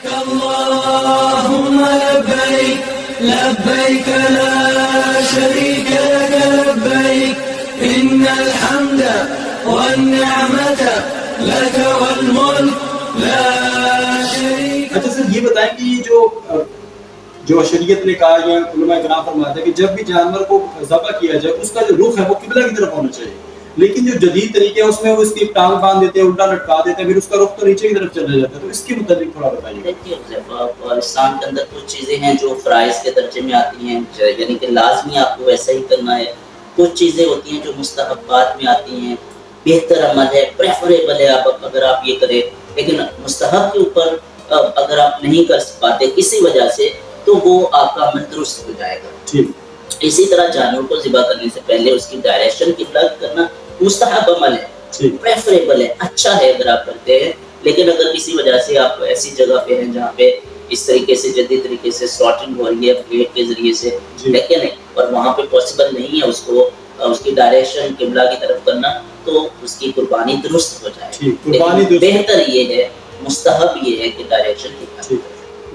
اللهم لبيك لبيك لا شريك لك لبيك إن الحمد والنعمة لك والملك لا شريك. اچھا سر یہ بتائیں کہ یہ جو شریعت نے کہا یا علماء کرام فرماتے ہیں کہ جب بھی جانور کو ذبح کیا جائے اس کا جو رخ ہے وہ قبلہ کی طرف ہونا چاہیے، لیکن جو جدید طریقے ہیں اس میں وہ اس کی ٹانگ باندھ دیتے ہیں، الٹا لٹکا دیتے ہیں، پھر اس کا رخ تو نیچے کی طرف چلا جاتا ہے، تو اس کے متعلق تھوڑا بتائیے. دیکھیے اسلام کے اندر کچھ چیزیں ہیں جو فرائض کے درجے میں آتی ہیں، یعنی کہ لازمی آپ کو ویسا ہی کرنا ہے. کچھ چیزیں ہوتی ہیں جو مستحبات میں آتی ہیں، بہتر عمل ہے، پریفریبل ہے اگر آپ یہ کریں، لیکن مستحب کے اوپر اگر آپ نہیں کر پاتے کسی وجہ سے تو وہ آپ کا عمل درست ہو جائے گا. اسی طرح جانور کو ذبح کرنے سے پہلے اس کی ڈائریکشن قبلہ کرنا مستحب عمل ہے، پریفریبل ہے، اچھا ہے اگر آپ کرتے ہیں. لیکن اگر کسی وجہ سے آپ ایسی جگہ پہ ہیں جہاں پہ اس طریقے سے جدید طریقے سے سلاٹنگ ہو رہی ہے پلیٹ کے ذریعے سے، لیکن اور وہاں پہ پاسبل نہیں ہے اس کو اس کی ڈائریکشن قبلہ کی طرف کرنا، تو اس کی قربانی درست ہو جائے. بہتر یہ ہے، مستحب یہ ہے کہ ڈائریکشن قبلہ،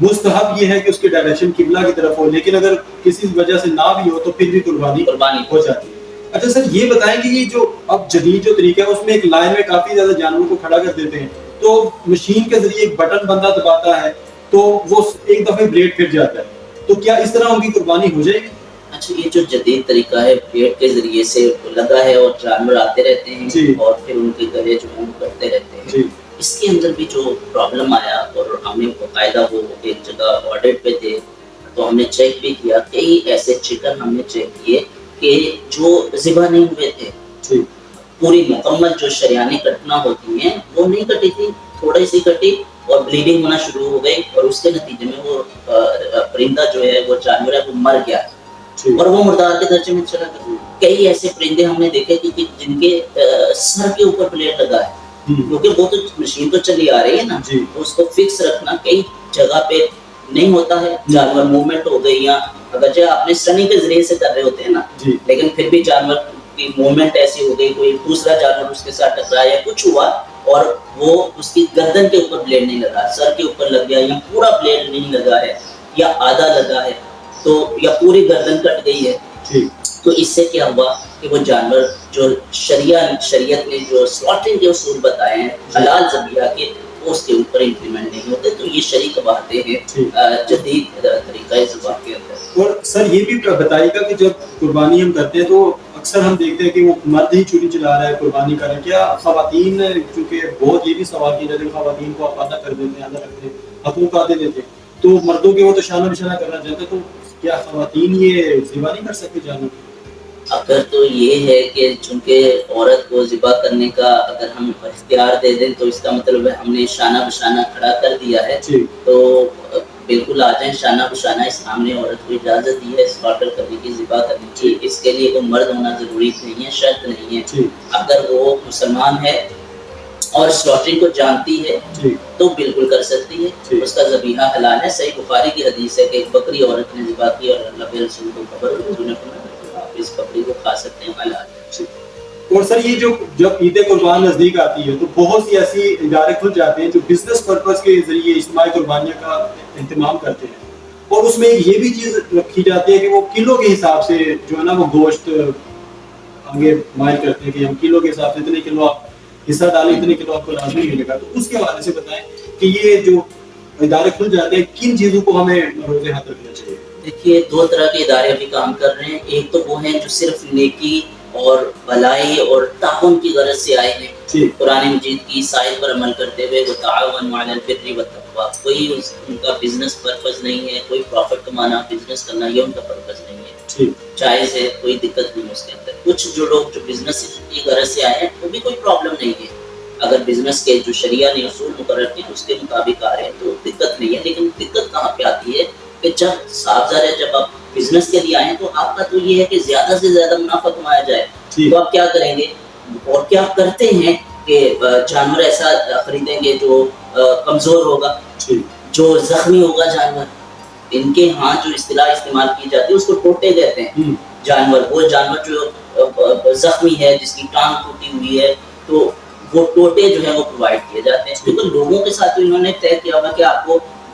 مستحب یہ ہے کہ اس کی ڈائریکشن قبلہ کی طرف ہو، لیکن اگر کسی وجہ سے نہ بھی ہو تو پھر بھی قربانی ہو جاتی ہے. اچھا سر یہ بتائیں کہ یہ جو اب جدید جو طریقہ ہے اس میں ایک لائن میں کافی زیادہ جانوروں کو کھڑا کر دیتے ہیں، تو مشین کے ذریعے ایک بٹن بندہ دباتا ہے تو وہ ایک دفعہ بلیڈ پھر جاتا ہے، تو کیا اس طرح ان کی قربانی ہو جائے گی؟ اچھا یہ جو جدید طریقہ ہے بلیڈ کے ذریعے سے لگا ہے اور جانور آتے رہتے ہیں اور پھر ان کے گلے جو ہیں کرتے رہتے ہیں، اس کے اندر بھی جو پرابلم آیا اور ہمیں باقاعدہ وہ ایک جگہ آڈٹ پہ تھے تو ہم نے چیک بھی کیا، کئی ایسے چکن ہم نے چیک کیے کہ جو ذبح نہیں ہوئے تھے، پوری مکمل جو شریانیں کٹنا ہوتی ہیں وہ نہیں کٹی تھی، تھوڑی سی کٹی اور بلیڈنگ ہونا شروع ہو گئی، اور اس کے نتیجے میں وہ پرندہ جو ہے وہ جانور ہے وہ مر گیا اور وہ مردار کے درجے میں چلا گیا. کئی ایسے پرندے ہم نے دیکھے کہ جن کے سر کے اوپر پلیٹ لگا ہے، کیونکہ وہ تو مشین تو چلی آ رہی ہے نا، تو اس کو فکس رکھنا کئی جگہ پہ نہیں ہوتا ہے، جانور موومنٹ ہو گئی، یا اگرچہ آپ نے سٹننگ کے ذریعے سے کر رہے ہوتے ہیں نا، لیکن پھر بھی جانور کی موومنٹ ایسی ہو گئی، کوئی دوسرا جانور اس کے ساتھ ٹکرایا یا کچھ ہوا اور وہ اس کی گردن کے اوپر بلیڈ نہیں لگا، سر کے اوپر لگ گیا، یا پورا بلیڈ نہیں لگا ہے یا آدھا لگا ہے تو یا پوری گردن کٹ گئی ہے، تو اس سے کیا ہوا کہ وہ جانور جو شریعت نے جو سلاٹنگ کے اصول بتائے ہیں حلال ذبیحہ کے، وہ اس کے اوپر امپلیمنٹ نہیں ہوتے. تو یہ شریک باتیں ہیں جدید طریقہ ذبح کے اندر. اور سر یہ بھی بتائیے گا کہ جب قربانی ہم کرتے ہیں تو اکثر ہم دیکھتے ہیں کہ وہ مرد ہی چوری چلا رہا ہے قربانی کر رہے ہیں، کیا خواتین، چونکہ بہت یہ بھی سوال کیا جاتا ہے کہ خواتین کو آپ آدھا کر دیتے ہیں، آدھا رکھتے ہیں، حقوق آدھے دیتے ہیں، تو مردوں کے وہ تو شانہ بشانہ کرنا چاہتے ہیں، تو کیا خواتین یہ ذبح نہیں کر سکتے جانور؟ اگر تو یہ ہے کہ چونکہ عورت کو ذبح کرنے کا اگر ہم اختیار دے دیں تو اس کا مطلب ہے ہم نے شانہ بشانہ کھڑا کر دیا ہے، تو بالکل آ جائیں شانہ بشانہ. اسلام نے عورت کو اجازت دی ہے سلاٹر کرنے کی، ذبح کرنے کی. اس کے لیے کوئی مرد ہونا ضروری نہیں ہے، شرط نہیں ہے. اگر وہ مسلمان ہے اور سلاٹرنگ کو جانتی ہے تو بالکل کر سکتی ہے، اس کا ذبیحہ حلال ہے. صحیح بخاری کی حدیث ہے کہ ایک بکری عورت نے ذبح کی اور اللہ کے رسول کو خبر ہوئی، آپ اس بکری کو کھا سکتے ہیں، حلال ہے. اور سر یہ جب عید قربان نزدیک آتی ہے تو بہت سی ایسی ادارے کھل جاتے ہیں جو بزنس پرپز کے ذریعے اجتماعی قربانیاں کا اہتمام کرتے ہیں، اور اس میں یہ بھی چیز رکھی جاتی ہے کہ وہ کلو کے حساب سے جو ہے نا وہ گوشت آگے مائل کرتے ہیں کہ ہم کلو کے حساب سے اتنے کلو آپ حصہ ڈالیں، اتنے کلو آپ کو لازمی ملے گا. تو اس کے حوالے سے بتائیں کہ یہ جو ادارے کھل جاتے ہیں کن چیزوں کو ہمیں مروز ہاتھ رکھنا چاہیے؟ دیکھیے دو طرح کے ادارے بھی کام کر رہے ہیں. ایک تو وہ ہیں جو صرف نیکی اور بھلائی اور تعاون کی غرض سے آئے ہیں، قرآن مجید کی سائل پر عمل کرتے ہوئے، وہ تعاون علی البر والتقویٰ. کوئی ان کا بزنس پرپز نہیں ہے، کوئی پروفٹ کمانا، بزنس کرنا یہ ان کا پرپز نہیں ہے، جائز ہے، کوئی دقت نہیں ہے اس کے اندر. کچھ جو لوگ جو بزنس کی غرض سے آئے ہیں وہ بھی کوئی پرابلم نہیں ہے، اگر بزنس کے جو شریعہ نے اصول مقرر کیے اس کے مطابق آ رہے ہیں تو دقت نہیں ہے. لیکن دقت کہاں پہ آتی ہے کہ جب صاف ظاہر ہے جب آپ بزنس کے لیے آئیں تو آپ کا تو یہ ہے کہ زیادہ سے زیادہ منافع کمایا جائے، تو آپ کیا کریں گے اور کیا کرتے ہیں کہ جانور ایسا خریدیں گے جو کمزور ہوگا، جو زخمی ہوگا جانور. ان کے ہاں جو اصطلاح استعمال کی جاتی ہے اس کو ٹوٹے کہتے ہیں. جانور وہ جانور جو زخمی ہے، جس کی ٹانگ ٹوٹی ہوئی ہے، تو وہ ٹوٹے جو ہے وہ پرووائڈ کیے جاتے ہیں. کیونکہ لوگوں کے ساتھ انہوں نے طے کیا ہوا کہ آپ کو